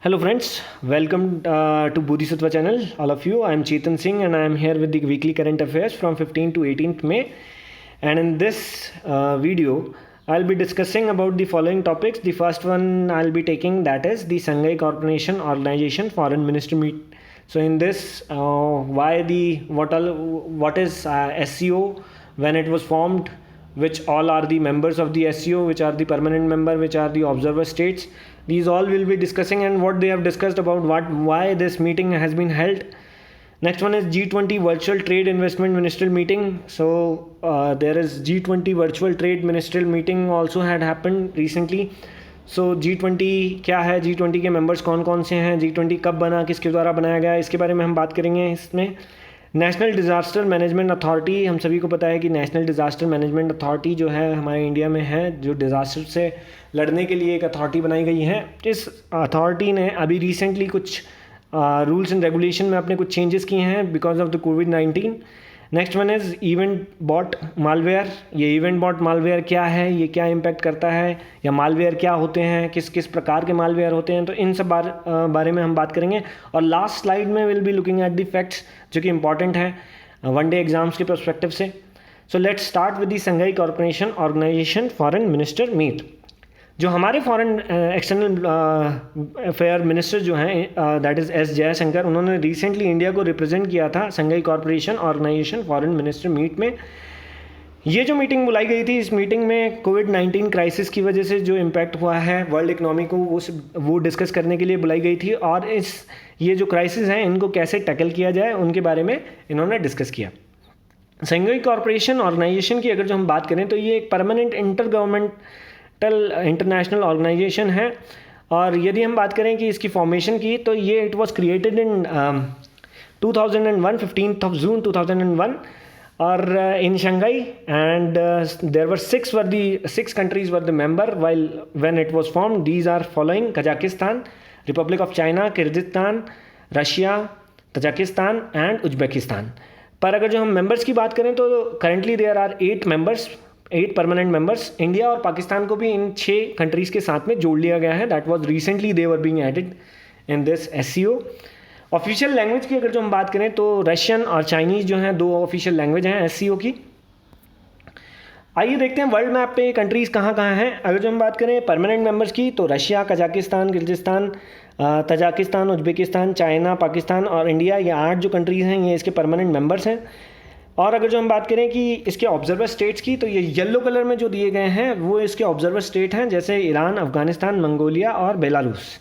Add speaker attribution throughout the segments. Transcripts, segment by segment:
Speaker 1: Hello friends, welcome to Bodhisattva channel, all of you. I am Chetan Singh and I am here with the weekly current affairs from 15th to 18th May. And in this video, I'll be discussing about the following topics. The first one I'll be taking, that is the Shanghai Cooperation Organization Foreign Minister Meet. So in this, what is SCO, when it was formed, which all are the members of the SCO, which are the permanent member, which are the observer states. These all will be discussing and what they have discussed about why this meeting has been held. Next one is G20 Virtual Trade Investment Ministerial Meeting. So there is G20 Virtual Trade Ministerial Meeting also had happened recently. So G20 क्या है, G20 के members कौन कौन से हैं, G20 कब बना, किसके द्वारा बनाया गया, इसके बारे में हम बात करेंगे इसमें. नेशनल डिज़ास्टर मैनेजमेंट अथॉरिटी, हम सभी को पता है कि नेशनल डिज़ास्टर मैनेजमेंट अथॉरिटी जो है हमारे इंडिया में है, जो डिज़ास्टर से लड़ने के लिए एक अथॉरिटी बनाई गई है. इस अथॉरिटी ने अभी रिसेंटली कुछ रूल्स एंड रेगुलेशन में अपने कुछ चेंजेस किए हैं बिकॉज ऑफ द कोविड-19. Next one is event bot malware. ये इवेंट बॉट मालवेयर क्या है, ये क्या इम्पैक्ट करता है, या मालवेयर क्या होते हैं, किस किस प्रकार के मालवेयर होते हैं, तो इन सब बारे में हम बात करेंगे. और लास्ट स्लाइड में will be looking at the facts जो कि इंपॉर्टेंट है वन डे एग्जाम्स के पर्सपेक्टिव से. So let's start with the Shanghai corporation organisation foreign minister meet. जो हमारे फॉरेन एक्सटर्नल अफेयर मिनिस्टर जो हैं, दैट इज़ एस जयशंकर, उन्होंने रिसेंटली इंडिया को रिप्रेजेंट किया था Shanghai corporation organisation foreign minister meet में. ये जो मीटिंग बुलाई गई थी, इस मीटिंग में कोविड-19 क्राइसिस की वजह से जो इम्पैक्ट हुआ है वर्ल्ड इकनॉमी को, वो डिस्कस करने के लिए बुलाई गई थी. और ये जो क्राइसिस हैं इनको कैसे टैकल किया जाए उनके बारे में इन्होंने डिस्कस किया. संघाई कॉर्पोरेशन ऑर्गेनाइजेशन की अगर जो हम बात करें तो ये एक परमानेंट इंटरनेशनल ऑर्गेनाइजेशन है. और यदि हम बात करें कि इसकी फॉर्मेशन की, तो ये it was created in 2001, 15th of June 2001, और in Shanghai, and there were six countries were the member when it was formed. These are following: Kazakhstan, Republic of China, Kyrgyzstan, Russia, Tajikistan and Uzbekistan. पर अगर जो हम members की बात करें तो currently there are 8 permanent members. India और पाकिस्तान को भी इन 6 कंट्रीज़ के साथ में जोड़ लिया गया है. That was recently they were being added in this SCO. Official language की अगर जो हम बात करें तो रशियन और चाइनीज़ जो हैं 2 ऑफिशियल लैंग्वेज हैं SCO की. आइए देखते हैं वर्ल्ड मैप पे कंट्रीज़ कहाँ कहाँ हैं. अगर जो हम बात करें परमानेंट मेंबर्स की तो Russia, Kazakhstan, Kyrgyzstan, Tajikistan, Uzbekistan, China, Pakistan और इंडिया, ये 8 जो कंट्रीज़ हैं ये इसके परमानेंट मेंबर्स हैं. और अगर जो हम बात करें कि इसके ऑब्जर्वर स्टेट्स की, तो ये येलो कलर में जो दिए गए हैं वो इसके ऑब्जर्वर स्टेट हैं, जैसे ईरान, अफगानिस्तान, मंगोलिया और बेलारूस.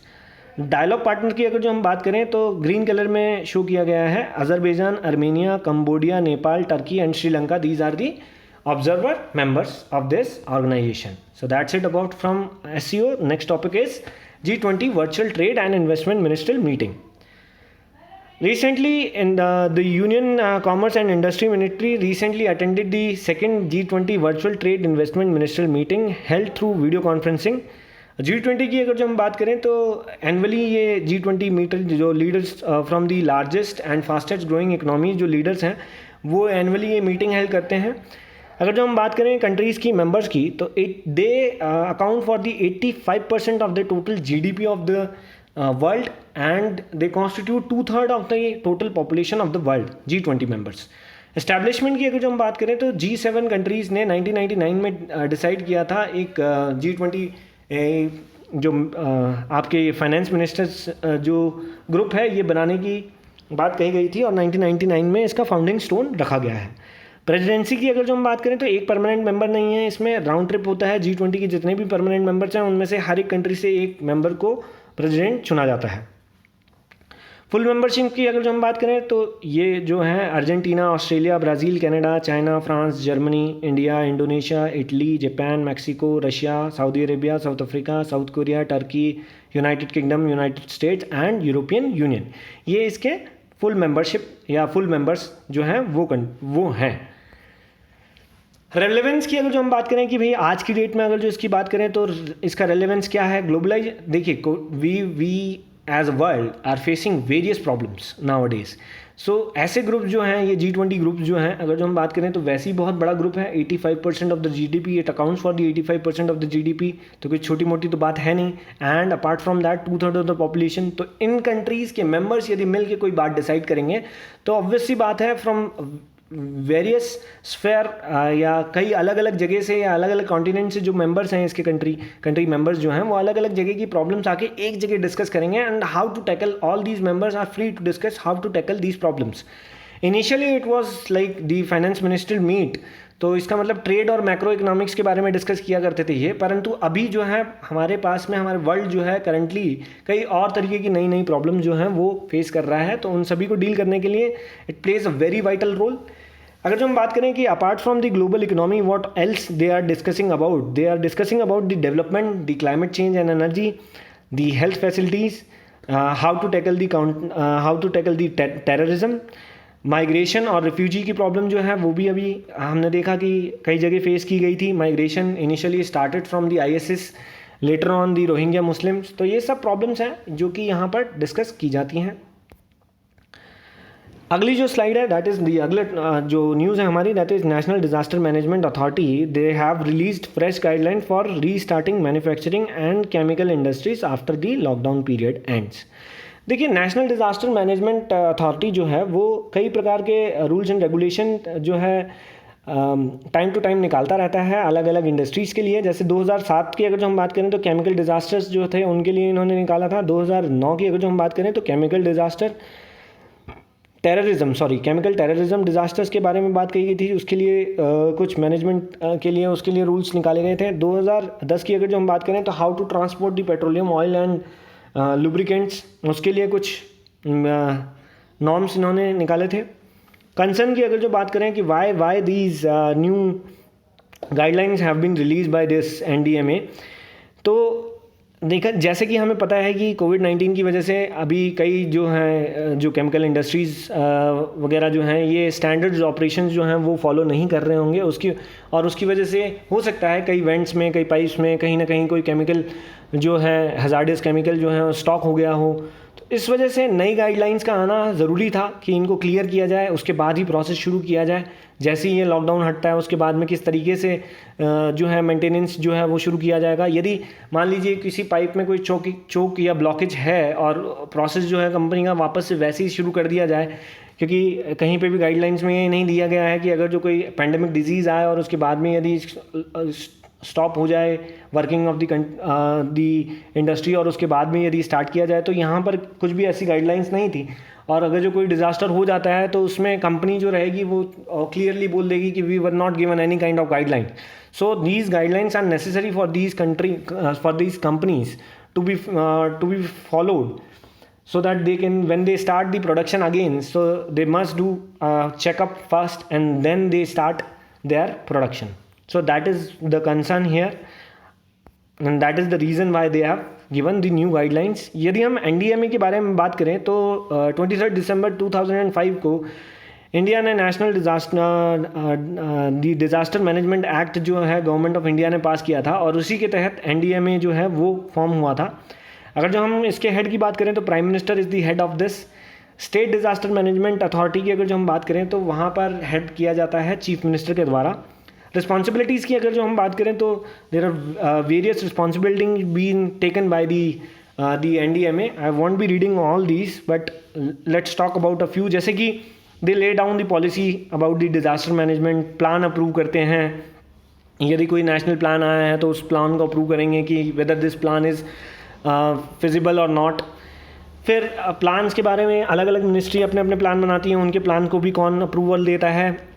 Speaker 1: डायलॉग पार्टनर की अगर जो हम बात करें तो ग्रीन कलर में शो किया गया है Azerbaijan, Armenia, Cambodia, Nepal, Turkey and Sri Lanka. These are the observer members of this organization. So that's it about from SCO. Next topic is G20 Virtual Trade and Investment Ministerial Meeting. Recently, in the Union Commerce and Industry Ministry recently attended the second G20 Virtual Trade Investment Ministerial Meeting held through video conferencing. G20 की अगर जो हम बात करें तो annually ये G20 metre जो leaders from the largest and fastest growing economy जो लीडर्स हैं वो एनुअली ये मीटिंग हेल्ड करते हैं. अगर जो हम बात करें कंट्रीज़ की मेंबर्स की, तो they account for the 85% of the total GDP of the world and they constitute 2/3 of the total population of the world. G20 members. Establishment की अगर जो हम बात करें तो G7 कंट्रीज़ ने 1999 में डिसाइड किया था एक G20 जो आपके फाइनेंस मिनिस्टर्स जो ग्रुप है ये बनाने की बात कही गई थी, और 1999 में इसका फाउंडिंग स्टोन रखा गया है. प्रेसिडेंसी की अगर जो हम बात करें तो एक परमानेंट मेंबर नहीं है, इसमें राउंड ट्रिप होता है. G20 की जितने भी परमानेंट मेंबर्स हैं उनमें से हर एक कंट्री से एक मेंबर को प्रेसिडेंट चुना जाता है. फुल मेंबरशिप की अगर जो हम बात करें तो ये जो है Argentina, Australia, Brazil, Canada, China, France, Germany, India, Indonesia, Italy, Japan, Mexico, Russia, Saudi Arabia, south Africa, south Korea, Turkey, United kingdom, United states and European union. ये इसके फुल मेंबरशिप या फुल मेंबर्स जो हैं वो हैं. Relevance की अगर जो हम बात करें कि भाई आज की डेट में अगर जो इसकी बात करें तो इसका रेलेवेंस क्या है. ग्लोबलाइज, देखिए we as a world are facing various problems nowadays. So ऐसे ग्रुप जो हैं, ये G20 ग्रुप जो हैं, अगर जो हम बात करें तो वैसे ही बहुत बड़ा ग्रुप है। 85% of the GDP, it accounts for the 85% of the GDP, तो कोई छोटी मोटी तो बात है नहीं। And apart from that 2/3 of the population. तो इन कंट्रीज़ के मेंबर्स यदि मिल के कोई बात डिसाइड करेंगे तो ऑब्वियस सी बात है, फ्रॉम वेरियस स्फेयर या कई अलग अलग जगह से या अलग अलग कॉन्टिनेंट से जो मेंबर्स हैं इसके कंट्री मेंबर्स जो हैं, वो अलग अलग जगह की प्रॉब्लम्स आके एक जगह डिस्कस करेंगे। And how to tackle, all these members are free to discuss how to tackle these problems. Initially it was like the finance ministerial meet, तो इसका मतलब ट्रेड और मैक्रो इकोनॉमिक्स के बारे में डिस्कस किया करते थे ये। परंतु अभी जो है हमारे पास में, हमारे वर्ल्ड जो है करंटली कई और तरीके की नई नई प्रॉब्लम जो हैं वो फेस कर रहा है। तो उन सभी को डील करने के लिए it plays a very vital role. अगर जो हम बात करें कि apart from the global economy what else they are discussing about, they are discussing about the development, the climate change and energy, the health facilities, how to tackle the terrorism, migration और refugee की problem जो है वो भी अभी हमने देखा कि कई जगह फेस की गई थी। Migration initially started from the ISIS, later on the Rohingya Muslims. तो ये सब प्रॉब्लम्स हैं जो कि यहाँ पर डिस्कस की जाती हैं। अगली जो स्लाइड है दैट इज़ दी, अगले जो न्यूज़ है हमारी, that is national disaster management authority, they have released fresh guideline for restarting manufacturing and chemical industries after the lockdown period ends. देखिए, नेशनल डिजास्टर मैनेजमेंट अथॉरिटी जो है वो कई प्रकार के रूल्स एंड रेगुलेशन जो है टाइम टू टाइम निकालता रहता है अलग अलग इंडस्ट्रीज़ के लिए। जैसे 2007 की अगर जो हम बात करें तो केमिकल डिजास्टर्स जो थे उनके लिए इन्होंने निकाला था। 2009 की अगर जो हम बात करें तो केमिकल टेररिज्म डिजास्टर्स के बारे में बात कही गई थी, उसके लिए कुछ मैनेजमेंट के लिए उसके लिए रूल्स निकाले गए थे। 2010 की अगर जो हम बात करें तो how to transport the petroleum oil and lubricants, उसके लिए कुछ नॉर्म्स इन्होंने निकाले थे। कंसर्न की अगर जो बात करें कि why these new guidelines have been released by this NDMA, तो देखा जैसे कि हमें पता है कि कोविड-19 की वजह से अभी कई जो हैं जो केमिकल इंडस्ट्रीज़ वगैरह जो हैं ये स्टैंडर्ड्स ऑपरेशंस जो हैं वो फॉलो नहीं कर रहे होंगे उसकी वजह से हो सकता है कई वेंट्स में, कई पाइप्स में कहीं ना कहीं कोई केमिकल जो है हज़ार्डस केमिकल जो है स्टॉक हो गया हो। तो इस वजह से नई गाइडलाइंस का आना ज़रूरी था कि इनको क्लियर किया जाए, उसके बाद ही प्रोसेस शुरू किया जाए। जैसे ही ये लॉकडाउन हटता है उसके बाद में किस तरीके से जो है मेंटेनेंस जो है वो शुरू किया जाएगा। यदि मान लीजिए किसी पाइप में कोई चोक या ब्लॉकेज है और प्रोसेस जो है कंपनी का वापस से वैसे ही शुरू कर दिया जाए, क्योंकि कहीं पे भी गाइडलाइंस में ये नहीं दिया गया है कि अगर जो कोई पैंडेमिक डिजीज़ आए और उसके बाद में यदि स्टॉप हो जाए वर्किंग ऑफ दी इंडस्ट्री और उसके बाद में यदि स्टार्ट किया जाए, तो यहाँ पर कुछ भी ऐसी गाइडलाइंस नहीं थी। और अगर जो कोई डिज़ास्टर हो जाता है तो उसमें कंपनी जो रहेगी वो क्लियरली बोल देगी कि we were not given any kind of guideline. So these guidelines are necessary for these companies to be followed, so that they can, when they start the production again, so they must do checkup first and then they start their production. So that is the concern here and that is the reason why they have given the new guidelines. यदि हम NDMA के बारे में बात करें तो 23 दिसंबर 2005 को India ने नेशनल डिज़ास्टर मैनेजमेंट एक्ट जो है गवर्नमेंट ऑफ इंडिया ने पास किया था और उसी के तहत NDMA जो है वो फॉर्म हुआ था। अगर जो हम इसके हेड की बात करें तो prime minister is the head of this. State disaster management authority की अगर जो हम बात करें तो वहाँ पर हेड किया जाता है चीफ मिनिस्टर के द्वारा। रिस्पॉन्सिबिलिटीज़ की अगर जो हम बात करें तो there are various responsibility been taken by the NDMA. I won't be reading all these but let's talk about a few. जैसे कि they lay down the policy about the disaster management, plan approve करते हैं। यदि कोई national plan आया है तो उस प्लान को अप्रूव करेंगे कि whether this plan is feasible और नॉट। फिर प्लान्स के बारे में अलग अलग मिनिस्ट्री अपने अपने प्लान बनाती हैं, उनके प्लान को भी कौन अप्रूवल देता है?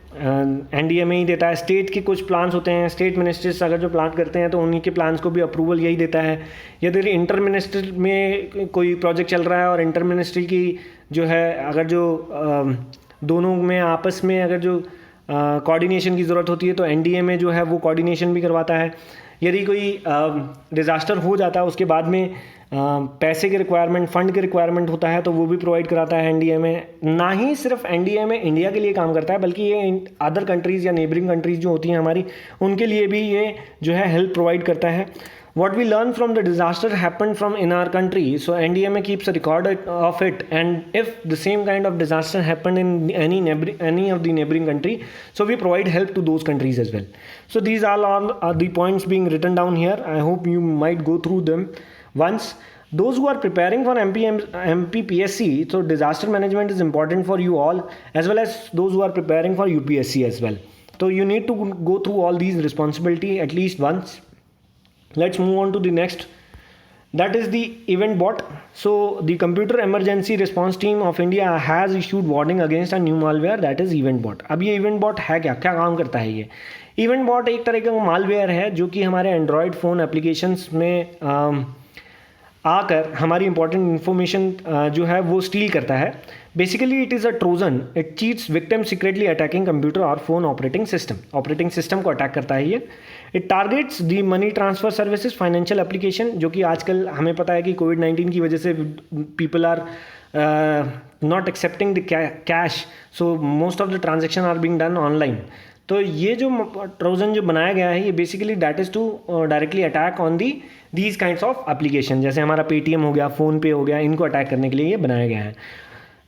Speaker 1: NDMA ही देता है। स्टेट के कुछ प्लान्स होते हैं, स्टेट मिनिस्ट्रीज अगर जो प्लान करते हैं तो उन्हीं के प्लान्स को भी अप्रूवल यही देता है। यदि इंटर मिनिस्ट्री में कोई प्रोजेक्ट चल रहा है और इंटर मिनिस्ट्री की जो है अगर जो दोनों में आपस में अगर जो कोऑर्डिनेशन की ज़रूरत होती है तो NDMA जो है वो कोऑर्डिनेशन भी करवाता है। यदि कोई डिज़ास्टर हो जाता है उसके बाद में पैसे के रिक्वायरमेंट, फंड के रिक्वायरमेंट होता है तो वो भी प्रोवाइड कराता है NDMA। ना ही सिर्फ NDMA इंडिया के लिए काम करता है बल्कि ये अदर कंट्रीज़ या नेबरिंग कंट्रीज़ जो होती हैं हमारी, उनके लिए भी ये जो है हेल्प प्रोवाइड करता है। what we learn from the disaster happened from in our country, so NDMA keeps a record of it, and if the same kind of disaster happened in any of the neighboring country, so we provide help to those countries as well. So these all are the points being written down here. I hope you might go through them once. Those who are preparing for MPPSC, so disaster management is important for you all, as well as those who are preparing for UPSC as well. So you need to go through all these responsibility at least once. Let's move on to the next. That is the EventBot. So the Computer Emergency Response Team of India has issued warning against a new malware, that is EventBot. अब ये EventBot है क्या काम करता है ये? EventBot एक तरह का मालवेयर है जो कि हमारे एंड्रॉयड फ़ोन एप्लीकेशंस में आकर हमारी इंपॉर्टेंट इन्फॉर्मेशन जो है वो स्टील करता है. Basically it is a Trojan. It cheats victim secretly attacking computer और फोन ऑपरेटिंग सिस्टम को अटैक करता है ये. It targets the money transfer services, financial application, जो कि आजकल हमें पता है कि कोविड-19 की वजह से people are not accepting the cash, so most of the transaction are being done online. तो ये जो ट्रोजन जो बनाया गया है ये basically that is to directly attack on these kinds of application, जैसे हमारा पेटीएम हो गया, फ़ोनपे हो गया, इनको अटैक करने के लिए ये बनाया गया है.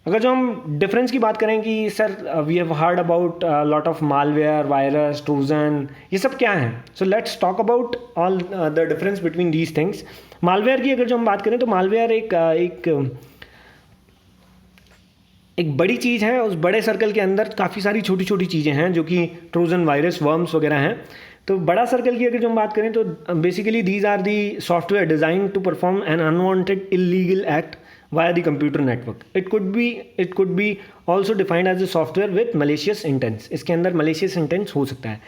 Speaker 1: अगर जो हम डिफरेंस की बात करें कि sir we have heard about lot of malware, virus, trojan, ये सब क्या है, so let's talk about all the difference between these things. Malware की अगर जो हम बात करें तो मालवेयर एक बड़ी चीज़ है. उस बड़े सर्कल के अंदर काफ़ी सारी छोटी छोटी चीज़ें हैं जो कि ट्रोजन, वायरस, वर्म्स वगैरह हैं. तो बड़ा सर्कल की अगर जो हम बात करें तो basically these are the software design to perform an unwanted illegal act via the computer network. It could be also defined as a software with malicious intents. इसके अंदर malicious intents हो सकता है.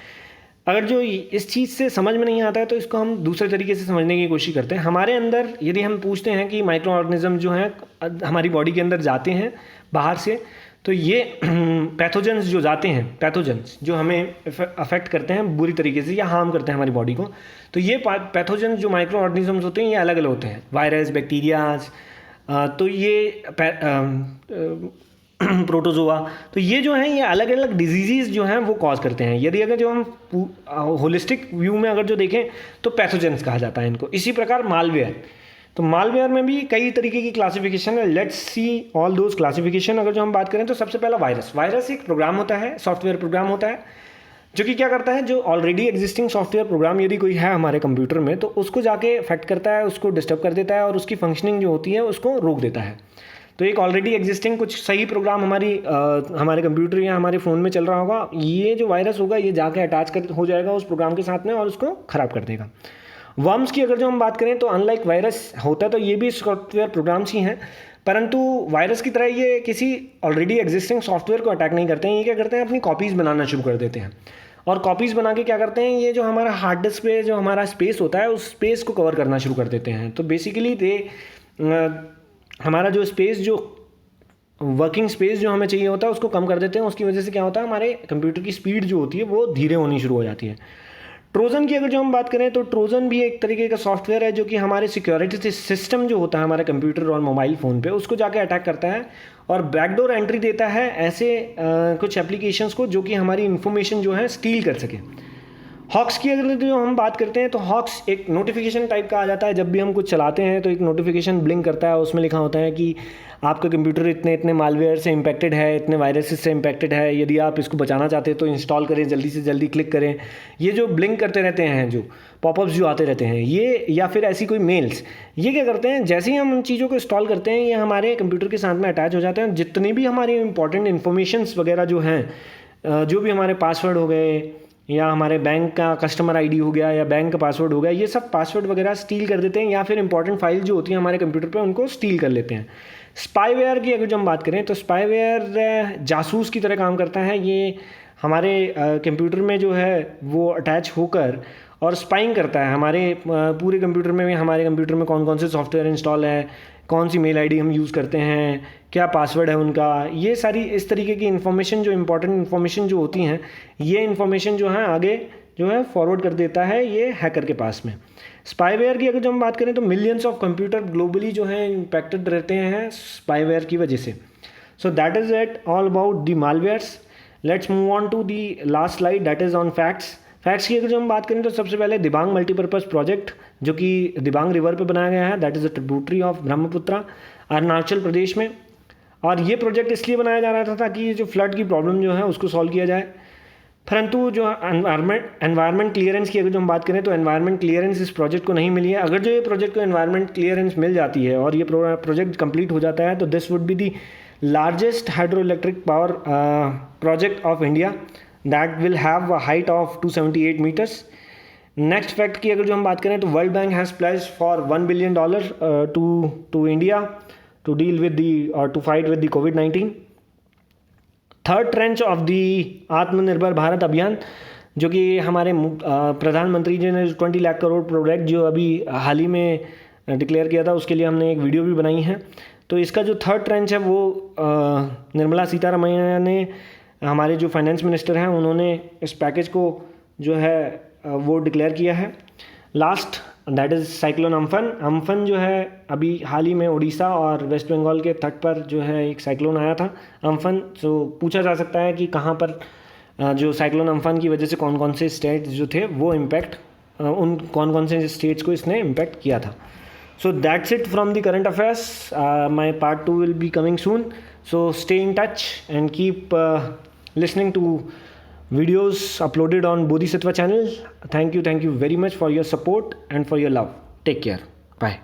Speaker 1: अगर जो इस चीज़ से समझ में नहीं आता है तो इसको हम दूसरे तरीके से समझने की कोशिश करते हैं. हमारे अंदर यदि हम पूछते हैं कि माइक्रो ऑर्गेनिज्म जो हैं हमारी बॉडी के अंदर जाते हैं बाहर से, तो ये पैथोजेंस जो जाते हैं, पैथोजेंस जो हमें अफेक्ट करते हैं बुरी तरीके से या हार्म करते हैं हमारी बॉडी को, तो ये पैथोजेंस जो माइक्रो ऑर्गेनिज्म्स होते हैं ये अलग अलग होते हैं. वायरस, बैक्टीरियाज, तो ये प्रोटोजोआ, तो ये जो हैं ये अलग अलग डिजीज़ जो हैं वो कॉज करते हैं. यदि अगर जो हम होलिस्टिक व्यू में अगर जो देखें तो पैथोजेंस कहा जाता है इनको. इसी प्रकार मालवेयर, तो मालवेयर में भी कई तरीके की क्लासिफिकेशन है. Let's see all those classification. अगर जो हम बात करें तो सबसे पहला वायरस एक प्रोग्राम होता है, सॉफ्टवेयर प्रोग्राम होता है जो कि क्या करता है, जो ऑलरेडी एग्जिस्टिंग सॉफ्टवेयर प्रोग्राम यदि कोई है हमारे कंप्यूटर में तो उसको जाके अफेक्ट करता है, उसको डिस्टर्ब कर देता है और उसकी फंक्शनिंग जो होती है उसको रोक देता है. तो एक ऑलरेडी एग्जिस्टिंग कुछ सही प्रोग्राम हमारे कंप्यूटर या हमारे फ़ोन में चल रहा होगा, ये जो वायरस होगा ये जाके अटैच हो जाएगा उस प्रोग्राम के साथ में और उसको ख़राब कर देगा. वर्म्स की अगर जो हम बात करें तो अनलाइक वायरस होता है तो ये भी सॉफ्टवेयर प्रोग्राम्स ही हैं, परंतु वायरस की तरह ये किसी ऑलरेडी एग्जिस्टिंग सॉफ्टवेयर को अटैक नहीं करते हैं. ये क्या करते हैं, अपनी कॉपीज़ बनाना शुरू कर देते हैं और कॉपीज़ बना के क्या करते हैं, ये जो हमारा हार्ड डिस्क पे जो हमारा स्पेस होता है उस स्पेस को कवर करना शुरू कर देते हैं. तो बेसिकली हमारा जो स्पेस, जो वर्किंग स्पेस जो हमें चाहिए होता है उसको कम कर देते हैं. उसकी वजह से क्या होता है, हमारे कंप्यूटर की स्पीड जो होती है वो धीरे होनी शुरू हो जाती है. ट्रोजन की अगर जो हम बात करें तो ट्रोजन भी एक तरीके का सॉफ्टवेयर है जो कि हमारे सिक्योरिटी सिस्टम जो होता है हमारे कंप्यूटर और मोबाइल फ़ोन पे उसको जाके अटैक करता है और बैकडोर एंट्री देता है ऐसे कुछ एप्लीकेशंस को जो कि हमारी इन्फॉर्मेशन जो है स्टील कर सके. हॉक्स की अगर जो हम बात करते हैं तो हॉक्स एक नोटिफिकेशन टाइप का आ जाता है. जब भी हम कुछ चलाते हैं तो एक नोटिफिकेशन ब्लिंक करता है, उसमें लिखा होता है कि आपका कंप्यूटर इतने इतने मालवेयर से इम्पैक्टेड है, इतने वायरसेस से इम्पैक्टेड है, यदि आप इसको बचाना चाहते हैं तो इंस्टॉल करें, जल्दी से जल्दी क्लिक करें. ये जो ब्लिंक करते रहते हैं, जो पॉपअप्स जो आते रहते हैं ये, या फिर ऐसी कोई मेल्स, ये क्या करते हैं, जैसे ही हम उन चीज़ों को इंस्टॉल करते हैं ये हमारे कंप्यूटर के साथ में अटैच हो जाते हैं. जितनी भी हमारी इंपॉर्टेंट इन्फॉर्मेशंस वगैरह जो हैं, जो भी हमारे पासवर्ड हो गए या हमारे बैंक का कस्टमर आईडी हो गया या बैंक का पासवर्ड हो गया, ये सब पासवर्ड वगैरह स्टील कर देते हैं या फिर इंपॉर्टेंट फाइल जो होती है हमारे कंप्यूटर पे उनको स्टील कर लेते हैं. स्पाईवेयर की अगर जो हम बात करें तो स्पाईवेयर जासूस की तरह काम करता है. ये हमारे कंप्यूटर में जो है वो अटैच होकर और स्पाइंग करता है हमारे पूरे कंप्यूटर में. हमारे कंप्यूटर में कौन कौन से सॉफ्टवेयर इंस्टॉल है, कौन सी मेल आईडी हम यूज़ करते हैं, क्या पासवर्ड है उनका, ये सारी इस तरीके की इन्फॉर्मेशन, जो इंपॉर्टेंट इन्फॉर्मेशन जो होती हैं, ये इन्फॉर्मेशन जो है आगे जो है फॉरवर्ड कर देता है ये हैकर के पास में. स्पाईवेयर की अगर जो हम बात करें तो मिलियंस ऑफ कंप्यूटर ग्लोबली जो है इम्पैक्टेड रहते हैं स्पाईवेयर की वजह से. So that is it all about the malwares. Let's move on to the last slide, that is on facts. Facts की अगर जो हम बात करें तो सबसे पहले दिबांग मल्टीपर्पज़ प्रोजेक्ट जो कि दिबांग रिवर पे बनाया गया है, that is a tributary of Brahmaputra, Arunachal Pradesh में। और ये प्रोजेक्ट इसलिए बनाया जा रहा था ताकि ये जो फ्लड की प्रॉब्लम जो है उसको सॉल्व किया जाए। परंतु जो एनवायरनमेंट क्लियरेंस की अगर जो हम बात करें तो एनवायरनमेंट क्लियरेंस इस प्रोजेक्ट को नहीं मिली है। अगर जो ये प्रोजेक्ट को एनवायरनमेंट क्लियरेंस मिल जाती है और ये प्रोजेक्ट कंप्लीट हो जाता है तो this would be the largest hydro electric power project of India that will have a height of 278 metres. Next fact की अगर जो हम बात करें तो world bank has pledged for $1 billion to India to deal with the और to fight with the कोविड-19। Third tranche of the Atmanirbhar Bharat अभियान जो कि हमारे प्रधानमंत्री जी ने 20 लाख करोड़ प्रोजेक्ट जो अभी हाल ही में डिक्लेयर किया था उसके लिए हमने एक वीडियो भी बनाई है। तो इसका जो थर्ड ट्रेंच है वो निर्मला सीतारमण ने, हमारे जो फाइनेंस मिनिस्टर हैं, उन्होंने इस पैकेज को जो है वो डिक्लेयर किया है। Last that is cyclone Amphan जो है अभी हाल ही में उड़ीसा और वेस्ट बंगाल के तट पर जो है एक साइक्लोन आया था अम्फन। तो पूछा जा सकता है कि कहाँ पर जो साइक्लोन अम्फन की वजह से कौन कौन से स्टेट्स जो थे वो इम्पैक्ट, उन कौन कौन से स्टेट्स को इसने इम्पैक्ट किया था। So that's it from the current affairs. My part 2 will be coming soon. So stay in touch and keep listening to videos uploaded on Bodhisattva channel. Thank you very much for your support and for your love. Take care. Bye.